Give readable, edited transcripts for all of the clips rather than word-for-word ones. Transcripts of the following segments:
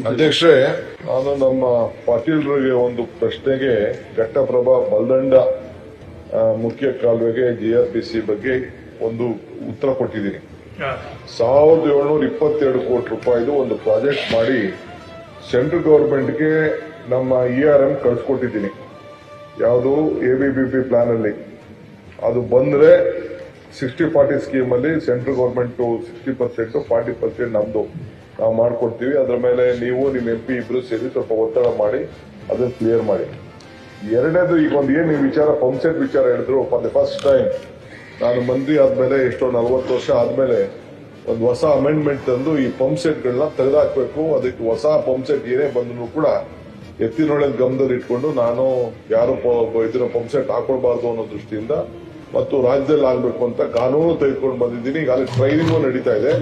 ಅಧ್ಯಕ್ಷರೇ, ನಾನು ನಮ್ಮ ಪಾಟೀಲ್ರಿಗೆ ಒಂದು ಪ್ರಶ್ನೆಗೆ ಘಟ್ಟಪ್ರಭಾ ಬಲ್ದಂಡ ಮುಖ್ಯ ಕಾಲುವೆಗೆ GRPC ಬಗ್ಗೆ ಒಂದು ಉತ್ತರ ಕೊಟ್ಟಿದ್ದೀನಿ. 1722 ಕೋಟಿ ರೂಪಾಯಿದು ಒಂದು ಪ್ರಾಜೆಕ್ಟ್ ಮಾಡಿ ಸೆಂಟ್ರಲ್ ಗವರ್ಮೆಂಟ್ಗೆ ನಮ್ಮ ERM ಕಳಿಸ್ಕೊಟ್ಟಿದ್ದೀನಿ. ಯಾವುದು ABBP ಪ್ಲಾನ್ ಅಲ್ಲಿ ಅದು ಬಂದ್ರೆ 60-40 ಸ್ಕೀಮ್ ಅಲ್ಲಿ ಸೆಂಟ್ರಲ್ ಗವರ್ಮೆಂಟ್ 60%, 40% ನಮ್ದು ನಾವು ಮಾಡ್ಕೊಡ್ತೀವಿ. ಅದರ ಮೇಲೆ ನೀವು ನಿಮ್ಮ MP ಇಬ್ರು ಸೇರಿ ಸ್ವಲ್ಪ ಒತ್ತಡ ಮಾಡಿ ಅದನ್ನ ಕ್ಲಿಯರ್ ಮಾಡಿ. ಎರಡನೇದು, ಈಗ ಒಂದು ಏನು ವಿಚಾರ ಪಂಪ್ಸೆಟ್ ವಿಚಾರ ಹೇಳಿದ್ರು, ಫಾರ್ ದ ಫಸ್ಟ್ ಟೈಮ್ ನಾನು ಮಂತ್ರಿ ಆದ್ಮೇಲೆ ಎಷ್ಟೋ 40 ವರ್ಷ ಆದ್ಮೇಲೆ ಒಂದು ಹೊಸ ಅಮೆಂಡ್ಮೆಂಟ್ ತಂದು ಈ ಪಂಪ್ಸೆಟ್ಗಳನ್ನ ತೆಗೆದಾಕ್ಬೇಕು. ಅದಕ್ಕೆ ಹೊಸ ಪಂಪ್ಸೆಟ್ ಏನೇ ಬಂದ್ರು ಕೂಡ ಎತ್ತಿನೊಳೆ ಗಮನದಲ್ಲಿ ಇಟ್ಕೊಂಡು ನಾನು ಯಾರು ಇದನ್ನ ಪಂಪ್ಸೆಟ್ ಹಾಕೊಳ್ಬಾರ್ದು ಅನ್ನೋ ದೃಷ್ಟಿಯಿಂದ ಮತ್ತು ರಾಜ್ಯದಲ್ಲಿ ಆಗ್ಬೇಕು ಅಂತ ಕಾನೂನು ತೆಗೆದುಕೊಂಡು ಬಂದಿದ್ದೀನಿ. ಈಗಾಗಲೇ ಟ್ರೈನಿಂಗು ನಡೀತಾ ಇದೆ.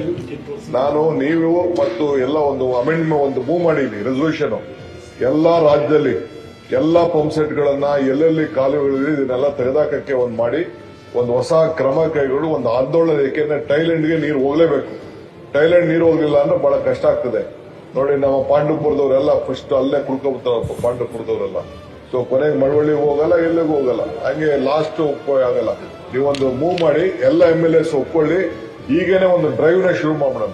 ನಾನು ನೀವು ಮತ್ತು ಎಲ್ಲ ಒಂದು ಅಮೆಂಡ್ಮೆಂಟ್ ಒಂದು ಮೂವ್ ಮಾಡಿದ್ದೀನಿ, ರೆಸಲ್ಯೂಷನ್ ಎಲ್ಲಾ ರಾಜ್ಯದಲ್ಲಿ ಎಲ್ಲಾ ಪಂಪ್ಸೆಟ್ ಗಳನ್ನ ಎಲ್ಲೆಲ್ಲಿ ಕಾಲುವೆಗಳಿದೆ ಇದನ್ನೆಲ್ಲ ತೆಗೆದಾಕಕ್ಕೆ ಒಂದು ಮಾಡಿ ಒಂದು ಹೊಸ ಕ್ರಮ ಕೈಗೊಂಡು ಒಂದು ಆಂದೋಲನ. ಏಕೆಂದ್ರೆ ಟೈಲೆಂಡ್ಗೆ ನೀರು ಹೋಗ್ಲೇಬೇಕು. ಟೈಲೆಂಡ್ ನೀರು ಹೋಗ್ಲಿಲ್ಲ ಅಂದ್ರೆ ಬಹಳ ಕಷ್ಟ ಆಗ್ತದೆ. ನೋಡಿ, ನಮ್ಮ ಪಾಂಡವಪುರದವರೆಲ್ಲ ಫಸ್ಟ್ ಅಲ್ಲೇ ಕುಡ್ಕೊಬಿಡ್ತಾರ, ಪಾಂಡವಪುರದವರೆಲ್ಲ. ಸೊ ಕೊನೆಗೆ ಮಳವಳ್ಳಿಗೆ ಹೋಗಲ್ಲ, ಎಲ್ಲಿಗೂ ಹೋಗಲ್ಲ, ಹಂಗೆ ಲಾಸ್ಟ್ ಆಗಲ್ಲ. ನೀವೊಂದು ಮೂವ್ ಮಾಡಿ ಎಲ್ಲ MLAs ಒಪ್ಕೊಳ್ಳಿ. ಈಗೇನೆ ಒಂದು ಡ್ರೈವ್ ನ ಶುರು ಮಾಡೋಣ.